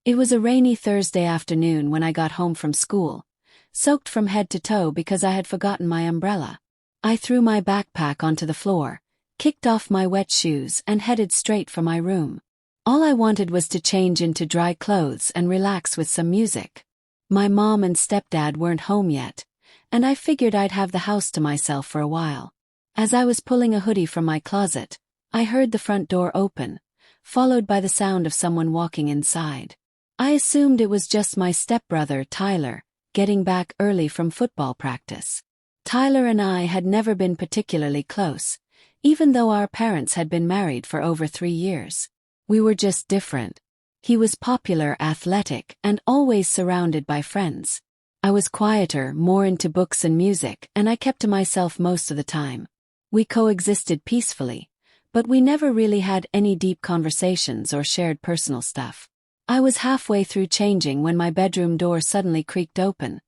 It was a rainy Thursday afternoon when I got home from school, soaked from head to toe because I had forgotten my umbrella. I threw my backpack onto the floor, kicked off my wet shoes and headed straight for my room. All I wanted was to change into dry clothes and relax with some music. My mom and stepdad weren't home yet, and I figured I'd have the house to myself for a while. As I was pulling a hoodie from my closet, I heard the front door open, followed by the sound of someone walking inside. I assumed it was just my stepbrother, Tyler, getting back early from football practice. Tyler and I had never been particularly close, even though our parents had been married for over 3 years. We were just different. He was popular, athletic, and always surrounded by friends. I was quieter, more into books and music, and I kept to myself most of the time. We coexisted peacefully, but we never really had any deep conversations or shared personal stuff. I was halfway through changing when my bedroom door suddenly creaked open,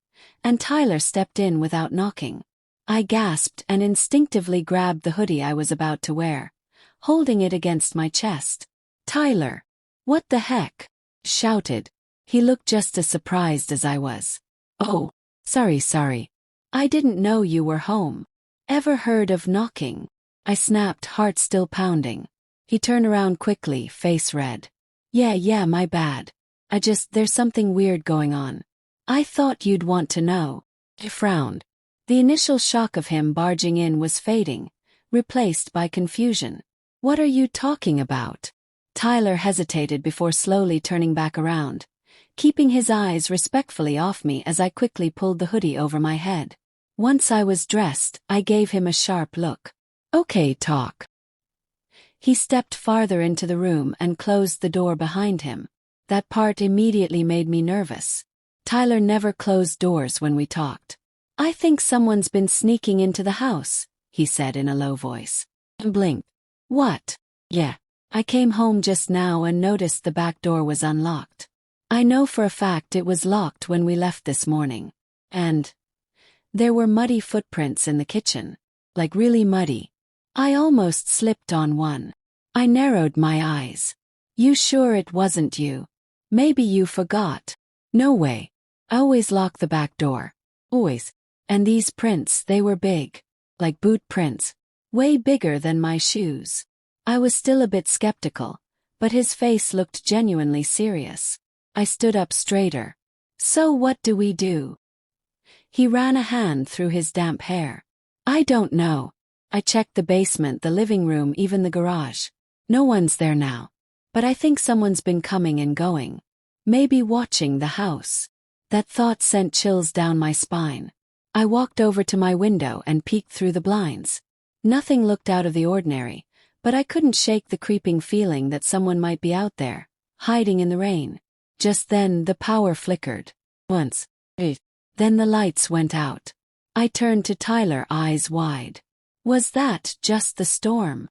and Tyler stepped in without knocking. I gasped and instinctively grabbed the hoodie I was about to wear, holding it against my chest. "Tyler! What the heck?" shouted. He looked just as surprised as I was. "Oh, sorry. I didn't know you were home. Ever heard of knocking?" I snapped, heart still pounding. He turned around quickly, face red. Yeah, my bad. There's something weird going on. I thought you'd want to know." I frowned. The initial shock of him barging in was fading, replaced by confusion. "What are you talking about?" Tyler hesitated before slowly turning back around, keeping his eyes respectfully off me as I quickly pulled the hoodie over my head. Once I was dressed, I gave him a sharp look. "Okay, talk." He stepped farther into the room and closed the door behind him. That part immediately made me nervous. Tyler never closed doors when we talked. "I think someone's been sneaking into the house," he said in a low voice. I blinked. "What?" "Yeah. I came home just now and noticed the back door was unlocked. I know for a fact it was locked when we left this morning. And there were muddy footprints in the kitchen. Like really muddy. I almost slipped on one." I narrowed my eyes. "You sure it wasn't you? Maybe you forgot." "No way. I always lock the back door. Always. And these prints, they were big. Like boot prints. Way bigger than my shoes." I was still a bit skeptical, but his face looked genuinely serious. I stood up straighter. "So what do we do?" He ran a hand through his damp hair. "I don't know. I checked the basement, the living room, even the garage. No one's there now. But I think someone's been coming and going. Maybe watching the house." That thought sent chills down my spine. I walked over to my window and peeked through the blinds. Nothing looked out of the ordinary, but I couldn't shake the creeping feeling that someone might be out there, hiding in the rain. Just then the power flickered. Once. Then the lights went out. I turned to Tyler, eyes wide. "Was that just the storm?"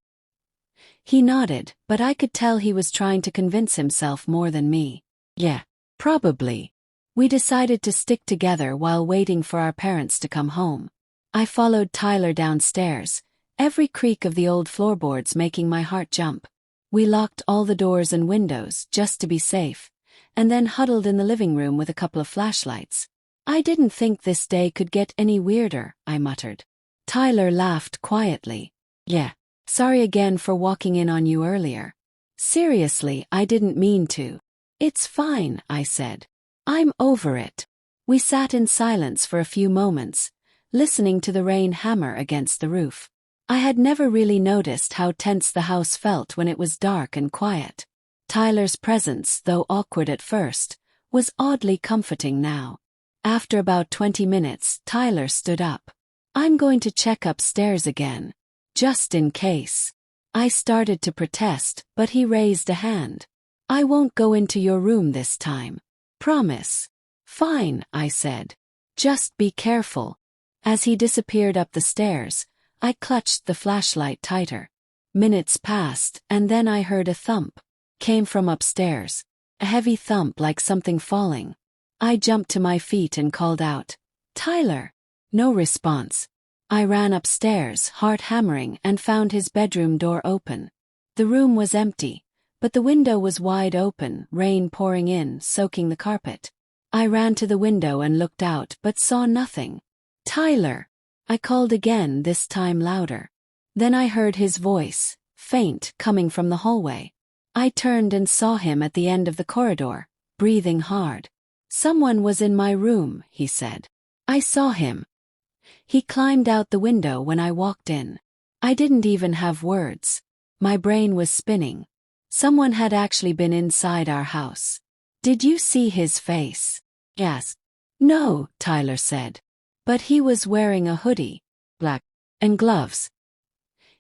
He nodded, but I could tell he was trying to convince himself more than me. "Yeah, probably." We decided to stick together while waiting for our parents to come home. I followed Tyler downstairs, every creak of the old floorboards making my heart jump. We locked all the doors and windows just to be safe, and then huddled in the living room with a couple of flashlights. "I didn't think this day could get any weirder," I muttered. Tyler laughed quietly. "Yeah, sorry again for walking in on you earlier. Seriously, I didn't mean to." "It's fine," I said. "I'm over it." We sat in silence for a few moments, listening to the rain hammer against the roof. I had never really noticed how tense the house felt when it was dark and quiet. Tyler's presence, though awkward at first, was oddly comforting now. After about 20 minutes, Tyler stood up. "I'm going to check upstairs again. Just in case." I started to protest, but he raised a hand. "I won't go into your room this time. Promise." "Fine," I said. "Just be careful." As he disappeared up the stairs, I clutched the flashlight tighter. Minutes passed, and then I heard a thump. Came from upstairs. A heavy thump like something falling. I jumped to my feet and called out, "Tyler!" No response. I ran upstairs, heart hammering, and found his bedroom door open. The room was empty, but the window was wide open, rain pouring in, soaking the carpet. I ran to the window and looked out but saw nothing. "Tyler!" I called again, this time louder. Then I heard his voice, faint, coming from the hallway. I turned and saw him at the end of the corridor, breathing hard. "Someone was in my room," he said. "I saw him." He climbed out the window when I walked in. I didn't even have words. My brain was spinning. Someone had actually been inside our house. "Did you see his face?" I asked. "No," Tyler said. "But he was wearing a hoodie, black, and gloves."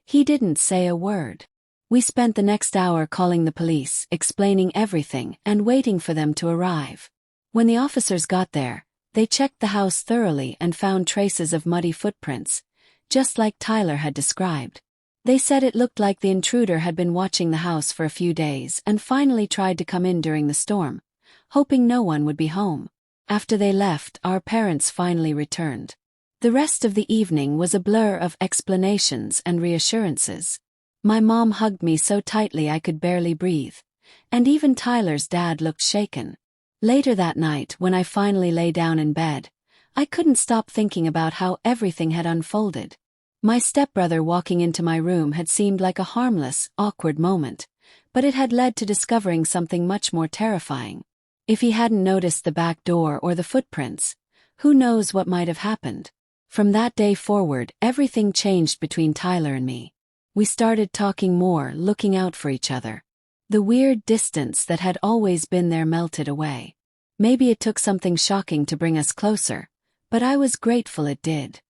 He didn't say a word. We spent the next hour calling the police, explaining everything, and waiting for them to arrive. When the officers got there, they checked the house thoroughly and found traces of muddy footprints, just like Tyler had described. They said it looked like the intruder had been watching the house for a few days and finally tried to come in during the storm, hoping no one would be home. After they left, our parents finally returned. The rest of the evening was a blur of explanations and reassurances. My mom hugged me so tightly I could barely breathe, and even Tyler's dad looked shaken. Later that night, when I finally lay down in bed, I couldn't stop thinking about how everything had unfolded. My stepbrother walking into my room had seemed like a harmless, awkward moment, but it had led to discovering something much more terrifying. If he hadn't noticed the back door or the footprints, who knows what might have happened. From that day forward, everything changed between Tyler and me. We started talking more, looking out for each other. The weird distance that had always been there melted away. Maybe it took something shocking to bring us closer, but I was grateful it did.